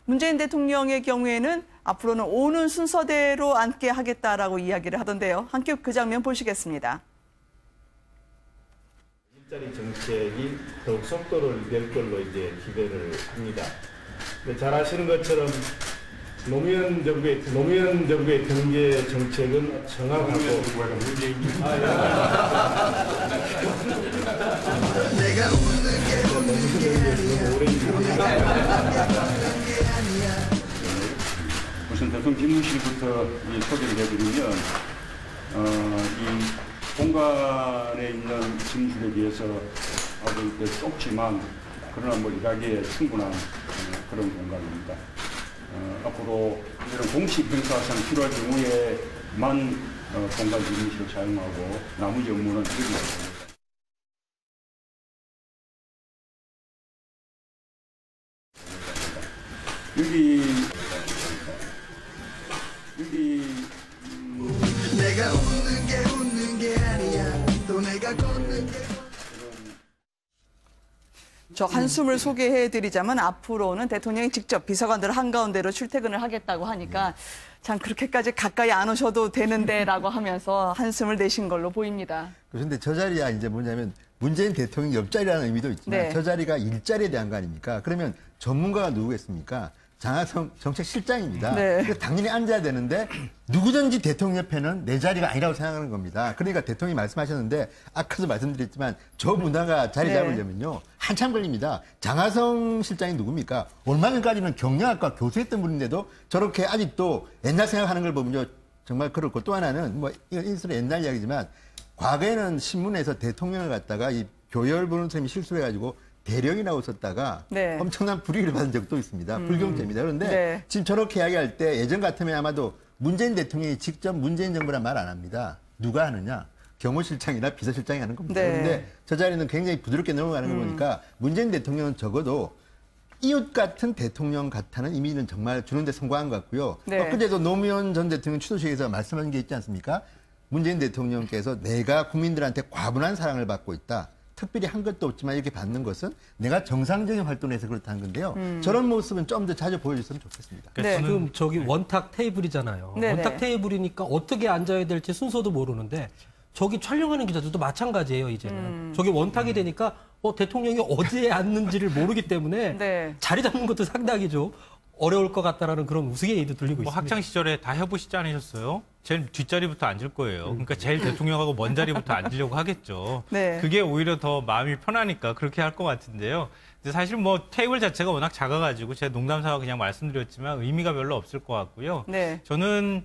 문재인 대통령의 경우에는 앞으로는 오는 순서대로 앉게 하겠다라고 이야기를 하던데요. 함께 그 장면 보시겠습니다. 일자리 정책이 더욱 속도를 낼 걸로 이제 기대를 합니다. 잘 아시는 것처럼 노무현 정부의 경제 정책은 정확하고 우선 대통령 집무실부터 소개를 해드리면 이 공간에 있는 집무실에 비해서 아주 좁지만 그러나 일하기에 충분한 그런 공간입니다. 앞으로 이런 공식 행사상 필요할 경우에만 공간 집무실을 사용하고 나머지 업무는 여기서 여기 내가 웃는 게 아니야 또 내가 걷는 게 저 한숨을 소개해드리자면 앞으로는 대통령이 직접 비서관들 한가운데로 출퇴근을 하겠다고 하니까 참 그렇게까지 가까이 안 오셔도 되는데라고 하면서 한숨을 내신 걸로 보입니다. 그런데 저 자리야 이제 뭐냐면 문재인 대통령 옆자리라는 의미도 있지만 네. 저 자리가 일자리에 대한 거 아닙니까? 그러면 전문가가 누구겠습니까? 장하성 정책실장입니다. 네. 그래서 당연히 앉아야 되는데 누구든지 대통령 옆에는 내 자리가 아니라고 생각하는 겁니다. 그러니까 대통령이 말씀하셨는데 아까도 말씀드렸지만 저 문화가 자리 네. 잡으려면요. 한참 걸립니다. 장하성 실장이 누굽니까? 얼마 전까지는 경영학과 교수했던 분인데도 저렇게 아직도 옛날 생각하는 걸 보면요. 정말 그렇고 또 하나는 이건 인수로 옛날 이야기지만 과거에는 신문에서 대통령을 갖다가 이 교열 보는 선생님이 실수해가지고 대령이라고 썼다가 네. 엄청난 불이익을 받은 적도 있습니다. 불경죄입니다. 그런데 네. 지금 저렇게 이야기할 때 예전 같으면 아마도 문재인 대통령이 직접 문재인 정부란 말 안 합니다. 누가 하느냐? 경호실장이나 비서실장이 하는 겁니다. 네. 그런데 저 자리는 굉장히 부드럽게 넘어가는 걸 보니까 문재인 대통령은 적어도 이웃 같은 대통령 같다는 이미지는 정말 주는데 성공한 것 같고요. 네. 그제도 노무현 전 대통령 추도식에서 말씀하신 게 있지 않습니까? 문재인 대통령께서 내가 국민들한테 과분한 사랑을 받고 있다. 특별히 한 것도 없지만 이렇게 받는 것은 내가 정상적인 활동을 해서 그렇다는 건데요. 저런 모습은 좀 더 자주 보여줬으면 좋겠습니다. 네. 지금 저기 원탁 테이블이잖아요. 네네. 원탁 테이블이니까 어떻게 앉아야 될지 순서도 모르는데 저기 촬영하는 기자들도 마찬가지예요, 이제는. 저기 원탁이 되니까 대통령이 어디에 앉는지를 모르기 때문에 네. 자리 잡는 것도 상당히 좀 어려울 것 같다라는 그런 우스개의도 들리고 있습니다. 학창 시절에 다 해보시지 않으셨어요? 제일 뒷자리부터 앉을 거예요. 그러니까 제일 대통령하고 먼 자리부터 앉으려고 하겠죠. 네. 그게 오히려 더 마음이 편하니까 그렇게 할 것 같은데요. 근데 사실 테이블 자체가 워낙 작아가지고 제가 농담삼아 그냥 말씀드렸지만 의미가 별로 없을 것 같고요. 네. 저는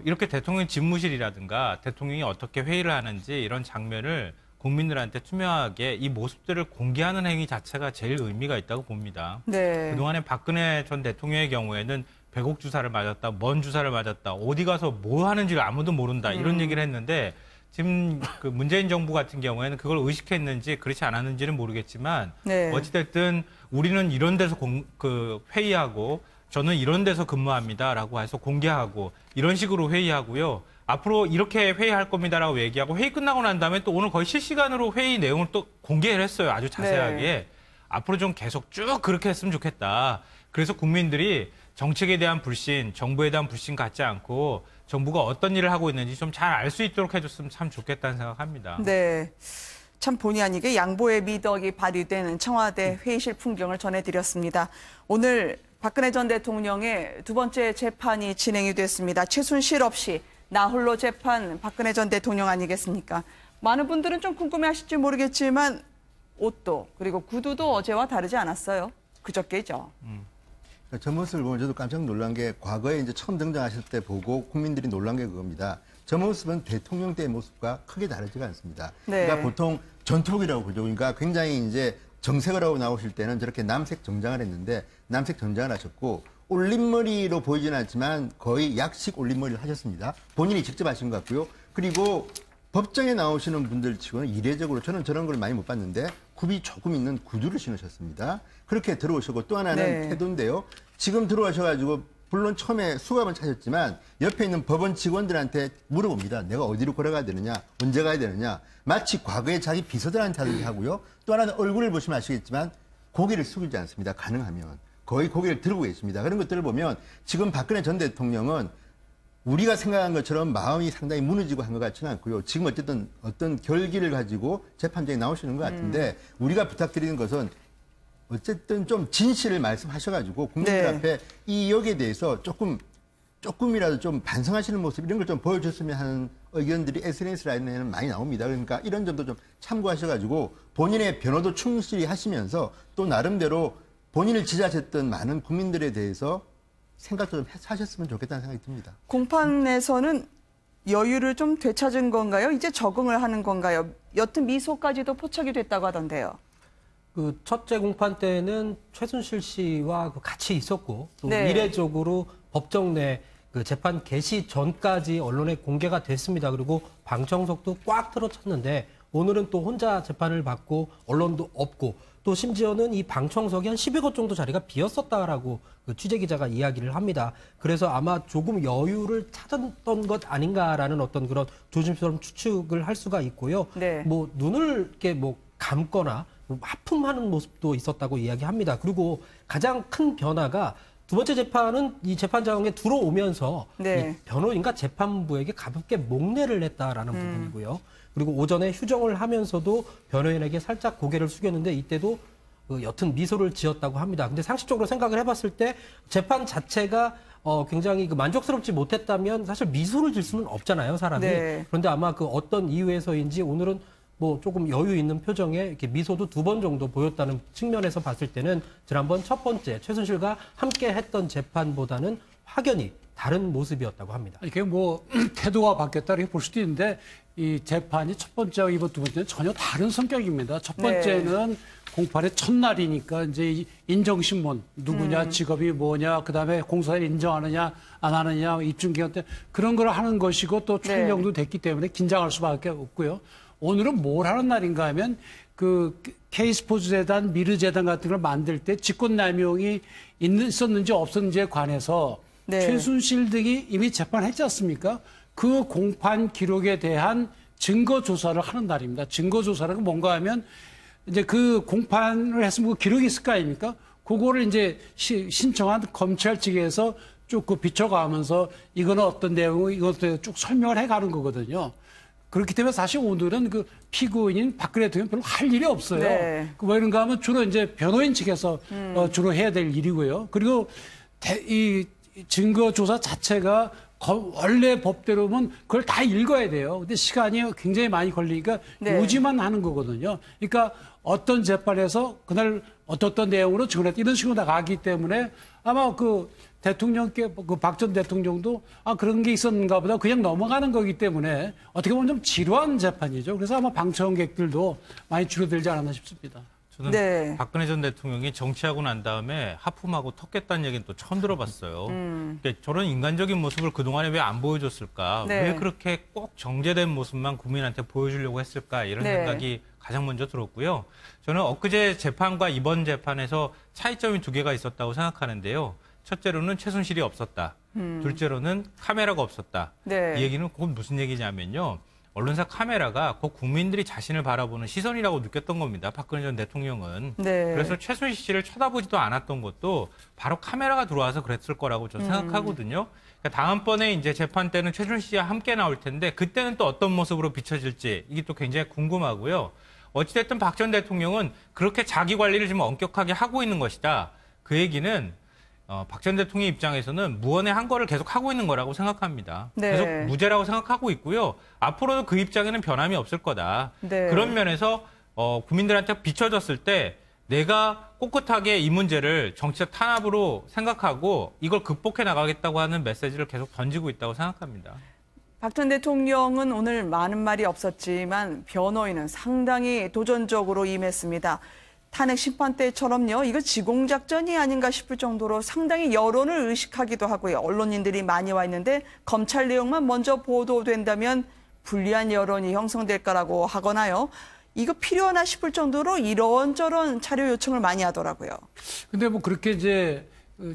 이렇게 대통령 집무실이라든가 대통령이 어떻게 회의를 하는지 이런 장면을 국민들한테 투명하게 이 모습들을 공개하는 행위 자체가 제일 의미가 있다고 봅니다. 네. 그동안에 박근혜 전 대통령의 경우에는 배곡 주사를 맞았다, 먼 주사를 맞았다, 어디 가서 뭐 하는지를 아무도 모른다 이런 얘기를 했는데 지금 그 문재인 정부 같은 경우에는 그걸 의식했는지 그렇지 않았는지는 모르겠지만 네. 어찌됐든 우리는 이런 데서 회의하고 저는 이런 데서 근무합니다라고 해서 공개하고 이런 식으로 회의하고요. 앞으로 이렇게 회의할 겁니다라고 얘기하고 회의 끝나고 난 다음에 또 오늘 거의 실시간으로 회의 내용을 또 공개를 했어요. 아주 자세하게. 네. 앞으로 좀 계속 쭉 그렇게 했으면 좋겠다. 그래서 국민들이 정책에 대한 불신, 정부에 대한 불신 갖지 않고 정부가 어떤 일을 하고 있는지 좀 잘 알 수 있도록 해줬으면 참 좋겠다는 생각합니다. 네. 참 본의 아니게 양보의 미덕이 발휘되는 청와대 회의실 풍경을 전해드렸습니다. 오늘 박근혜 전 대통령의 두 번째 재판이 진행이 됐습니다. 최순실 없이 나홀로 재판 박근혜 전 대통령 아니겠습니까? 많은 분들은 좀 궁금해하실지 모르겠지만 옷도 그리고 구두도 어제와 다르지 않았어요. 그저께죠. 저 모습을 보면 저도 깜짝 놀란 게 과거에 이제 처음 등장하실 때 보고 국민들이 놀란 게 그겁니다. 저 모습은 대통령 때의 모습과 크게 다르지가 않습니다. 네. 그러니까 보통 전투복이라고 그러죠. 그러니까 굉장히 이제 정색을 하고 나오실 때는 저렇게 남색 정장을 했는데 남색 정장을 하셨고 올림머리로 보이지는 않지만 거의 약식 올림머리를 하셨습니다. 본인이 직접 하신 것 같고요. 그리고 법정에 나오시는 분들 치고는 이례적으로 저는 저런 걸 많이 못 봤는데 굽이 조금 있는 구두를 신으셨습니다. 그렇게 들어오셨고 또 하나는 네. 태도인데요. 지금 들어오셔가지고 물론 처음에 수갑은 차셨지만 옆에 있는 법원 직원들한테 물어봅니다. 내가 어디로 걸어가야 되느냐, 언제 가야 되느냐. 마치 과거에 자기 비서들한테 하듯이 하고요. 또 하나는 얼굴을 보시면 아시겠지만 고개를 숙이지 않습니다. 가능하면. 거의 고개를 들고 계십니다. 그런 것들을 보면 지금 박근혜 전 대통령은 우리가 생각한 것처럼 마음이 상당히 무너지고 한 것 같지는 않고요. 지금 어떤 결기를 가지고 재판장에 나오시는 것 같은데 우리가 부탁드리는 것은 어쨌든 좀 진실을 말씀하셔가지고 국민들 네. 앞에 이 역에 대해서 조금이라도 좀 반성하시는 모습 이런 걸 좀 보여줬으면 하는 의견들이 SNS 라인에는 많이 나옵니다. 그러니까 이런 점도 좀 참고하셔가지고 본인의 변호도 충실히 하시면서 또 나름대로 본인을 지지하셨던 많은 국민들에 대해서 생각도 좀 하셨으면 좋겠다는 생각이 듭니다. 공판에서는 여유를 좀 되찾은 건가요? 이제 적응을 하는 건가요? 옅은 미소까지도 포착이 됐다고 하던데요. 그 첫째 공판 때는 최순실 씨와 같이 있었고 또 네. 이례적으로 법정 내 그 재판 개시 전까지 언론에 공개가 됐습니다. 그리고 방청석도 꽉 틀어찼는데 오늘은 또 혼자 재판을 받고 언론도 없고 또 심지어는 이 방청석이 한 10여 곳 정도 자리가 비었었다라고 그 취재기자가 이야기를 합니다. 그래서 아마 조금 여유를 찾았던 것 아닌가라는 어떤 그런 조심스러운 추측을 할 수가 있고요. 네. 뭐 눈을 이렇게 뭐 감거나 하품하는 모습도 있었다고 이야기합니다. 그리고 가장 큰 변화가 두 번째 재판은 이 재판장에 들어오면서 네. 이 변호인과 재판부에게 가볍게 목례를 했다라는 부분이고요. 그리고 오전에 휴정을 하면서도 변호인에게 살짝 고개를 숙였는데 이때도 그 옅은 미소를 지었다고 합니다. 근데 상식적으로 생각을 해봤을 때 재판 자체가 굉장히 그 만족스럽지 못했다면 사실 미소를 질 수는 없잖아요, 사람이. 네. 그런데 아마 그 어떤 이유에서인지 오늘은 뭐 조금 여유 있는 표정에 이렇게 미소도 2번 정도 보였다는 측면에서 봤을 때는 지난번 첫 번째 최순실과 함께 했던 재판보다는 확연히 다른 모습이었다고 합니다. 이게 뭐 태도가 바뀌었다 이렇게 볼 수도 있는데 이 재판이 첫 번째와 이번 두 번째는 전혀 다른 성격입니다. 첫 번째는 공판의 첫날이니까 이제 이 인정신문 누구냐 직업이 뭐냐 그다음에 공소사를 인정하느냐 안 하느냐 입증기간 때 그런 걸 하는 것이고 또 촬영도 됐기 때문에 긴장할 수밖에 없고요. 오늘은 뭘 하는 날인가 하면 그 K스포츠재단, 미르재단 같은 걸 만들 때 직권남용이 있었는지 없었는지에 관해서 네. 최순실 등이 이미 재판했지 않습니까? 그 공판 기록에 대한 증거 조사를 하는 날입니다. 증거 조사는 뭔가 하면 이제 그 공판을 했으면 그 기록이 있을 거 아닙니까? 그거를 이제 신청한 검찰 측에서 쭉 그 비춰가면서 이거는 어떤 내용이 이것도 쭉 설명을 해가는 거거든요. 그렇기 때문에 사실 오늘은 그 피고인인 박근혜 대통령 별로 할 일이 없어요. 네. 왜 그런가 하면 주로 이제 변호인 측에서 주로 해야 될 일이고요. 그리고 이 증거조사 자체가 원래 법대로면 그걸 다 읽어야 돼요. 근데 시간이 굉장히 많이 걸리니까 네. 요지만 하는 거거든요. 그러니까 어떤 재판에서 그날 어떤 내용으로 증언했다 이런 식으로 나가기 때문에 아마 그 대통령께 그 박 전 대통령도 그런 게 있었는가 보다 그냥 넘어가는 거기 때문에 어떻게 보면 좀 지루한 재판이죠. 그래서 아마 방청객들도 많이 줄어들지 않았나 싶습니다. 저는 네. 박근혜 전 대통령이 정치하고 난 다음에 하품하고 턱겠다는 얘기는 또 처음 들어봤어요. 그러니까 저런 인간적인 모습을 그동안에 왜 안 보여줬을까? 네. 왜 그렇게 꼭 정제된 모습만 국민한테 보여주려고 했을까? 이런 네. 생각이 가장 먼저 들었고요. 저는 엊그제 재판과 이번 재판에서 차이점이 2개가 있었다고 생각하는데요. 첫째로는 최순실이 없었다. 둘째로는 카메라가 없었다. 네. 이 얘기는 곧 무슨 얘기냐면요. 언론사 카메라가 곧 국민들이 자신을 바라보는 시선이라고 느꼈던 겁니다. 박근혜 전 대통령은. 네. 그래서 최순실 씨를 쳐다보지도 않았던 것도 바로 카메라가 들어와서 그랬을 거라고 저는 생각하거든요. 그러니까 다음번에 이제 재판 때는 최순실 씨와 함께 나올 텐데 그때는 또 어떤 모습으로 비춰질지 이게 또 굉장히 궁금하고요. 어찌됐든 박 전 대통령은 그렇게 자기 관리를 지금 엄격하게 하고 있는 것이다. 그 얘기는 박 전 대통령 입장에서는 무언의 한 거를 계속 하고 있는 거라고 생각합니다. 네. 계속 무죄라고 생각하고 있고요. 앞으로도 그 입장에는 변함이 없을 거다. 네. 그런 면에서 국민들한테 비춰졌을 때 내가 꼿꼿하게 이 문제를 정치적 탄압으로 생각하고 이걸 극복해 나가겠다고 하는 메시지를 계속 던지고 있다고 생각합니다. 박 전 대통령은 오늘 많은 말이 없었지만 변호인은 상당히 도전적으로 임했습니다. 탄핵 심판 때처럼요. 이거 지공작전이 아닌가 싶을 정도로 상당히 여론을 의식하기도 하고요. 언론인들이 많이 와 있는데 검찰 내용만 먼저 보도된다면 불리한 여론이 형성될 거라고 하거나요. 이거 필요하나 싶을 정도로 이런저런 자료 요청을 많이 하더라고요. 근데 뭐 그렇게 이제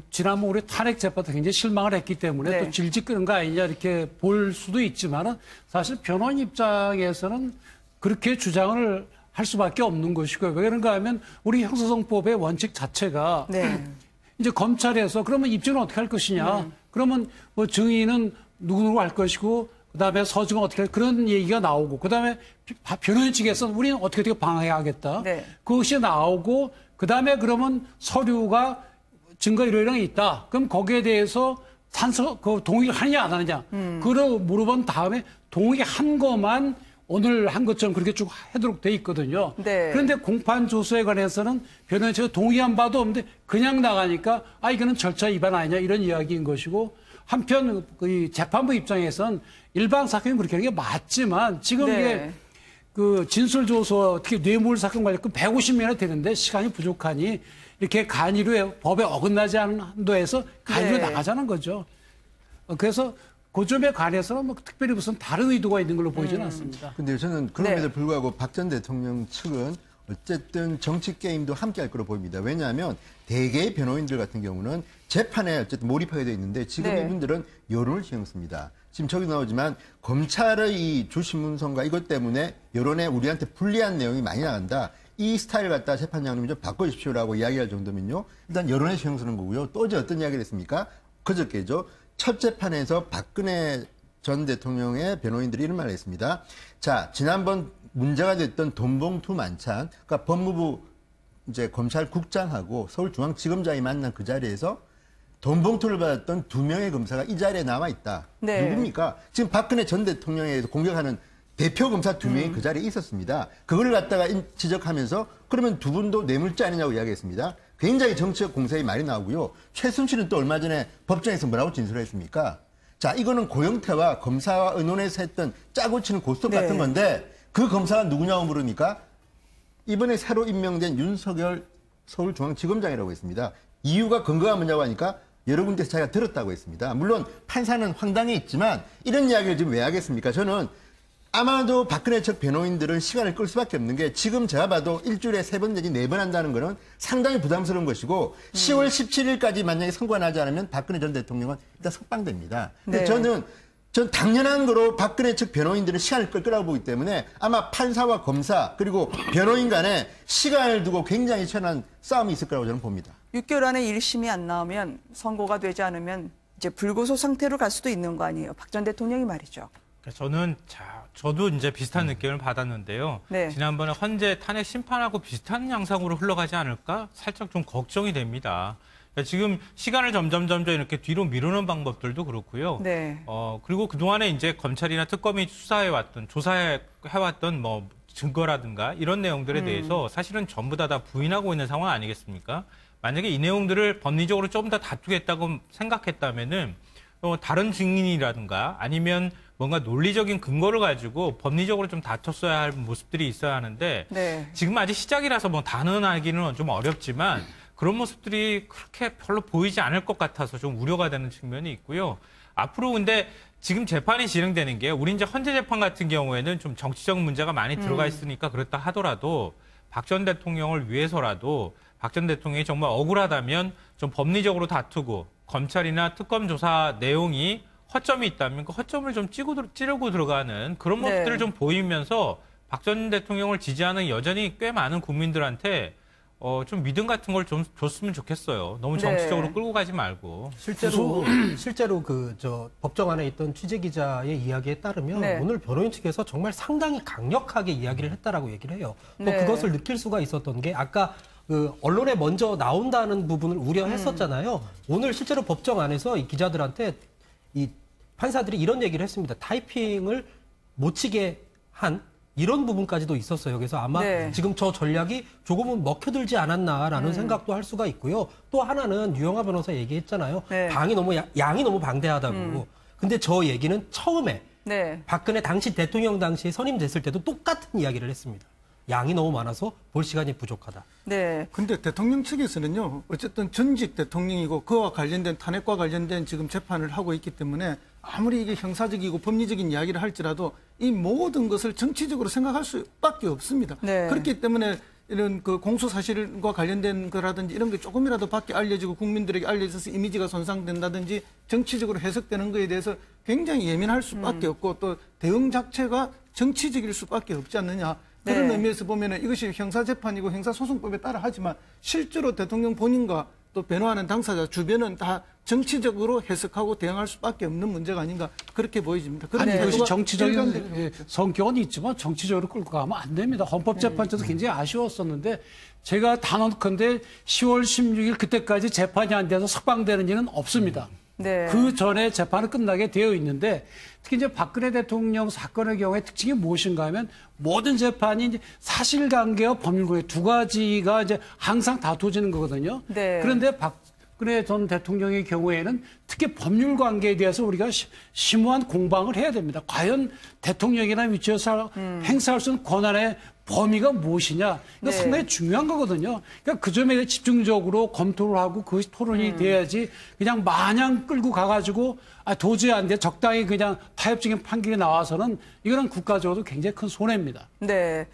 지난번 우리 탄핵 재판도 굉장히 실망을 했기 때문에 네. 또 질질 끄는 거 아니냐 이렇게 볼 수도 있지만은 사실 변호인 입장에서는 그렇게 주장을 할 수밖에 없는 것이고요. 왜 그런가 하면 우리 형사소송법의 원칙 자체가 네. 이제 검찰에서 그러면 입증은 어떻게 할 것이냐. 그러면 뭐 증인은 누구누구 할 것이고 그다음에 서증은 어떻게 할 그런 얘기가 나오고 그다음에 변호인 측에서는 우리는 어떻게 방해하겠다. 네. 그것이 나오고 그다음에 그러면 서류가 증거 이런 게 있다. 그럼 거기에 대해서 동의를 하느냐 안 하느냐. 그걸 물어본 다음에 동의한 것만 오늘 한 것처럼 그렇게 쭉 하도록 돼 있거든요. 네. 그런데 공판 조서에 관해서는 변호인 측이 동의한 바도 없는데 그냥 나가니까 이거는 절차 위반 아니냐 이런 이야기인 것이고 한편 그 재판부 입장에서는 일반 사건이 그렇게 하는 게 맞지만 지금 네. 이게 그 진술 조서 특히 뇌물 사건 관련 150년이 되는데 시간이 부족하니 이렇게 간이로 법에 어긋나지 않은 한도에서 간이로 네. 나가자는 거죠. 그래서 그 점에 관해서는 뭐 특별히 무슨 다른 의도가 있는 걸로 보이지는 않습니다. 근데 저는 그럼에도 네. 불구하고 박 전 대통령 측은 어쨌든 정치 게임도 함께 할 거로 보입니다. 왜냐하면 대개의 변호인들 같은 경우는 재판에 어쨌든 몰입하게 돼 있는데 지금 네. 이분들은 여론을 신경 씁니다. 지금 저기 나오지만 검찰의 이 주신문서가 이것 때문에 여론에 우리한테 불리한 내용이 많이 나간다. 이 스타일 갖다 재판장님이 좀 바꿔주십시오라고 이야기할 정도면요. 일단 여론에 신경 쓰는 거고요. 또 어제 어떤 이야기를 했습니까? 그저께죠. 첫 재판에서 박근혜 전 대통령의 변호인들이 이런 말을 했습니다. 자, 지난번 문제가 됐던 돈봉투 만찬, 그러니까 법무부 이제 검찰국장하고 서울중앙지검장이 만난 그 자리에서 돈봉투를 받았던 2명의 검사가 이 자리에 남아 있다. 네. 누굽니까? 지금 박근혜 전 대통령에 대해서 공격하는 대표 검사 2명이 그 자리에 있었습니다. 그걸 갖다가 지적하면서 그러면 두 분도 뇌물죄 아니냐고 이야기했습니다. 굉장히 정치적 공세에 말이 나오고요. 최순실은 또 얼마 전에 법정에서 뭐라고 진술했습니까? 자, 이거는 고영태와 검사와 의논해서 했던 짜고 치는 고스톱 네. 같은 건데 그 검사가 누구냐고 물으니까 이번에 새로 임명된 윤석열 서울중앙지검장이라고 했습니다. 이유가 근거가 뭐냐고 하니까 여러 군데서 자기가 들었다고 했습니다. 물론 판사는 황당해 있지만 이런 이야기를 지금 왜 하겠습니까? 저는 아마도 박근혜 측 변호인들은 시간을 끌 수밖에 없는 게 지금 제가 봐도 일주일에 3번 내지 4번 한다는 거는 상당히 부담스러운 것이고 10월 17일까지 만약에 선고가 나지 않으면 박근혜 전 대통령은 일단 석방됩니다. 근데 네. 전 당연한 거로 박근혜 측 변호인들은 시간을 끌 거라고 보기 때문에 아마 판사와 검사 그리고 변호인 간에 시간을 두고 굉장히 치열한 싸움이 있을 거라고 저는 봅니다. 6개월 안에 1심이 안 나오면 선고가 되지 않으면 이제 불구속 상태로 갈 수도 있는 거 아니에요. 박 전 대통령이 말이죠. 저도 이제 비슷한 느낌을 받았는데요. 네. 지난번에 헌재 탄핵 심판하고 비슷한 양상으로 흘러가지 않을까 살짝 좀 걱정이 됩니다. 그러니까 지금 시간을 점점 이렇게 뒤로 미루는 방법들도 그렇고요. 네. 그리고 그동안에 이제 검찰이나 특검이 수사해왔던, 조사해왔던 뭐 증거라든가 이런 내용들에 대해서 사실은 전부 다 부인하고 있는 상황 아니겠습니까? 만약에 이 내용들을 법리적으로 좀 더 다투겠다고 생각했다면은 다른 증인이라든가 아니면 뭔가 논리적인 근거를 가지고 법리적으로 좀 다퉜어야 할 모습들이 있어야 하는데 네. 지금 아직 시작이라서 뭐 단언하기는 좀 어렵지만 그런 모습들이 그렇게 별로 보이지 않을 것 같아서 좀 우려가 되는 측면이 있고요. 앞으로 근데 지금 재판이 진행되는 게 우리 이제 헌재 재판 같은 경우에는 좀 정치적 문제가 많이 들어가 있으니까 그렇다 하더라도 박 전 대통령을 위해서라도 박 전 대통령이 정말 억울하다면 좀 법리적으로 다투고 검찰이나 특검 조사 내용이 허점이 있다면 그 허점을 좀 찌르고 들어가는 그런 네. 모습들을 좀 보이면서 박 전 대통령을 지지하는 여전히 꽤 많은 국민들한테 좀 믿음 같은 걸 좀 줬으면 좋겠어요. 너무 정치적으로 네. 끌고 가지 말고. 실제로 법정 안에 있던 취재 기자의 이야기에 따르면 네. 오늘 변호인 측에서 정말 상당히 강력하게 이야기를 했다라고 얘기를 해요. 또 네. 그것을 느낄 수가 있었던 게 아까 그 언론에 먼저 나온다는 부분을 우려했었잖아요. 오늘 실제로 법정 안에서 이 기자들한테 이 판사들이 이런 얘기를 했습니다. 타이핑을 못 치게 한 이런 부분까지도 있었어요. 그래서 아마 네. 지금 저 전략이 조금은 먹혀들지 않았나라는 생각도 할 수가 있고요. 또 하나는 유영하 변호사 얘기했잖아요. 네. 양이 너무 방대하다고. 근데 저 얘기는 처음에 네. 박근혜 대통령 당시에 선임됐을 때도 똑같은 이야기를 했습니다. 양이 너무 많아서 볼 시간이 부족하다. 네. 근데 대통령 측에서는요, 어쨌든 전직 대통령이고 그와 관련된 탄핵과 관련된 지금 재판을 하고 있기 때문에 아무리 이게 형사적이고 법리적인 이야기를 할지라도 이 모든 것을 정치적으로 생각할 수밖에 없습니다. 네. 그렇기 때문에 이런 그 공소 사실과 관련된 거라든지 이런 게 조금이라도 밖에 알려지고 국민들에게 알려져서 이미지가 손상된다든지 정치적으로 해석되는 거에 대해서 굉장히 예민할 수밖에 없고 또 대응 자체가 정치적일 수밖에 없지 않느냐. 그런 네. 의미에서 보면은 이것이 형사재판이고 형사소송법에 따라 하지만 실제로 대통령 본인과 또 변호하는 당사자 주변은 다 정치적으로 해석하고 대응할 수밖에 없는 문제가 아닌가 그렇게 보여집니다. 그런 아니, 이것이 태도가 정치적인 일관되게 예, 성격은 있지만 정치적으로 끌고 가면 안 됩니다. 헌법재판소도 굉장히 아쉬웠었는데 제가 단언컨대 10월 16일 그때까지 재판이 안 돼서 석방되는 일은 없습니다. 네. 그 전에 재판은 끝나게 되어 있는데 특히 이제 박근혜 대통령 사건의 경우에 특징이 무엇인가 하면 모든 재판이 이제 사실관계와 법률관계 두 가지가 이제 항상 다투어지는 거거든요. 네. 그런데 박근혜 전 대통령의 경우에는 특히 법률 관계에 대해서 우리가 심오한 공방을 해야 됩니다. 과연 대통령이나 위치에서 행사할 수 있는 권한의 범위가 무엇이냐. 이거 네. 상당히 중요한 거거든요. 그러니까 그 점에 대해 집중적으로 검토를 하고 그것이 토론이 돼야지 그냥 마냥 끌고 가가지고 도저히 안 돼. 적당히 그냥 타협적인 판결이 나와서는 이거는 국가적으로도 굉장히 큰 손해입니다. 네.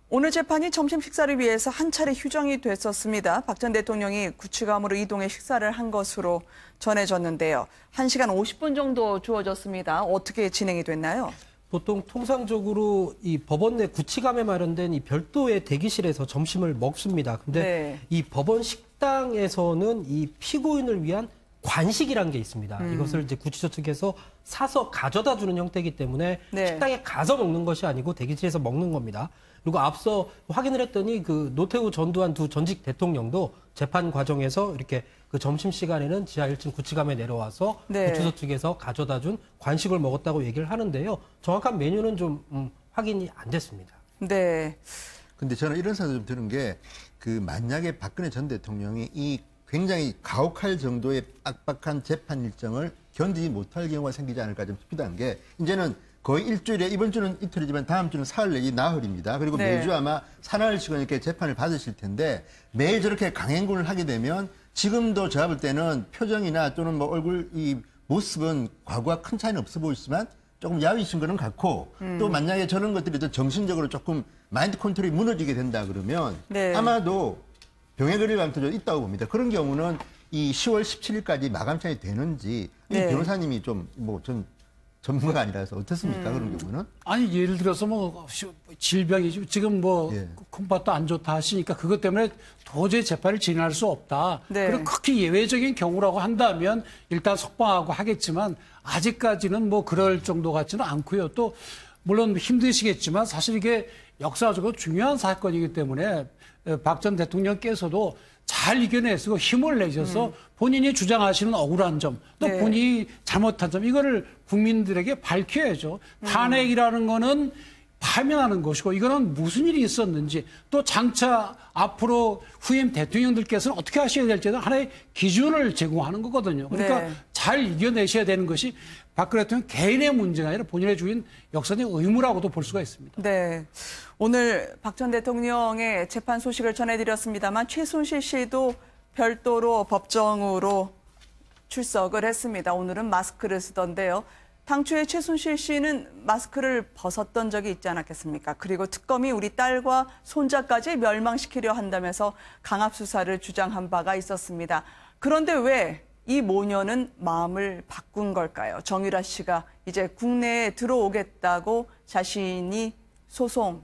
오늘 재판이 점심 식사를 위해서 한 차례 휴정이 됐었습니다. 박 전 대통령이 구치감으로 이동해 식사를 한 것으로 전해졌는데요. 1시간 50분 정도 주어졌습니다. 어떻게 진행이 됐나요? 보통 통상적으로 이 법원 내 구치감에 마련된 이 별도의 대기실에서 점심을 먹습니다. 근데 네. 이 법원 식당에서는 이 피고인을 위한 관식이라는 게 있습니다. 이것을 이제 구치소 측에서 사서 가져다 주는 형태이기 때문에 네. 식당에 가서 먹는 것이 아니고 대기실에서 먹는 겁니다. 그리고 앞서 확인을 했더니 그 노태우 전두환 두 전직 대통령도 재판 과정에서 이렇게 그 점심시간에는 지하 1층 구치감에 내려와서 네. 구치소 측에서 가져다 준 관식을 먹었다고 얘기를 하는데요. 정확한 메뉴는 좀 확인이 안 됐습니다. 네. 근데 저는 이런 생각 좀 드는 게 그 만약에 박근혜 전 대통령이 이 굉장히 가혹할 정도의 빡빡한 재판 일정을 견디지 못할 경우가 생기지 않을까 좀 싶다는 게 이제는 거의 일주일에 이번 주는 이틀이지만 다음 주는 사흘 내지 나흘입니다. 그리고 네. 매주 아마 사나흘씩은 이렇게 재판을 받으실 텐데 매일 저렇게 강행군을 하게 되면 지금도 제가 볼 때는 표정이나 또는 뭐 얼굴 이 모습은 과거와 큰 차이는 없어 보이지만 조금 야위신 거는 같고 또 만약에 저런 것들이 또 정신적으로 조금 마인드 컨트롤이 무너지게 된다 그러면 네. 아마도 병에 걸릴 가능성이 있다고 봅니다. 그런 경우는 이 10월 17일까지 마감차이 되는지 이 네. 변호사님이 좀 뭐 전 전문가 아니라서 어떻습니까? 그런 경우는? 아니 예를 들어서 뭐 질병이 지금 뭐 예. 콩팥도 안 좋다 하시니까 그것 때문에 도저히 재판을 진행할 수 없다. 네. 그리고 극히 예외적인 경우라고 한다면 일단 석방하고 하겠지만 아직까지는 뭐 그럴 정도 같지는 않고요. 또 물론 힘드시겠지만 사실 이게 역사적으로 중요한 사건이기 때문에 박 전 대통령께서도 잘 이겨내서 힘을 내셔서 본인이 주장하시는 억울한 점, 또 네. 본인이 잘못한 점, 이거를 국민들에게 밝혀야죠. 탄핵이라는 거는 파면하는 것이고, 이거는 무슨 일이 있었는지, 또 장차 앞으로 후임 대통령들께서는 어떻게 하셔야 될지는 하나의 기준을 제공하는 거거든요. 그러니까 네. 잘 이겨내셔야 되는 것이 박근혜 대통령 개인의 문제가 아니라 본인의 주인 역사적 의무라고도 볼 수가 있습니다. 네. 오늘 박 전 대통령의 재판 소식을 전해드렸습니다만 최순실 씨도 별도로 법정으로 출석을 했습니다. 오늘은 마스크를 쓰던데요. 당초에 최순실 씨는 마스크를 벗었던 적이 있지 않았겠습니까? 그리고 특검이 우리 딸과 손자까지 멸망시키려 한다면서 강압 수사를 주장한 바가 있었습니다. 그런데 왜 이 모녀는 마음을 바꾼 걸까요? 정유라 씨가 이제 국내에 들어오겠다고 자신이 소송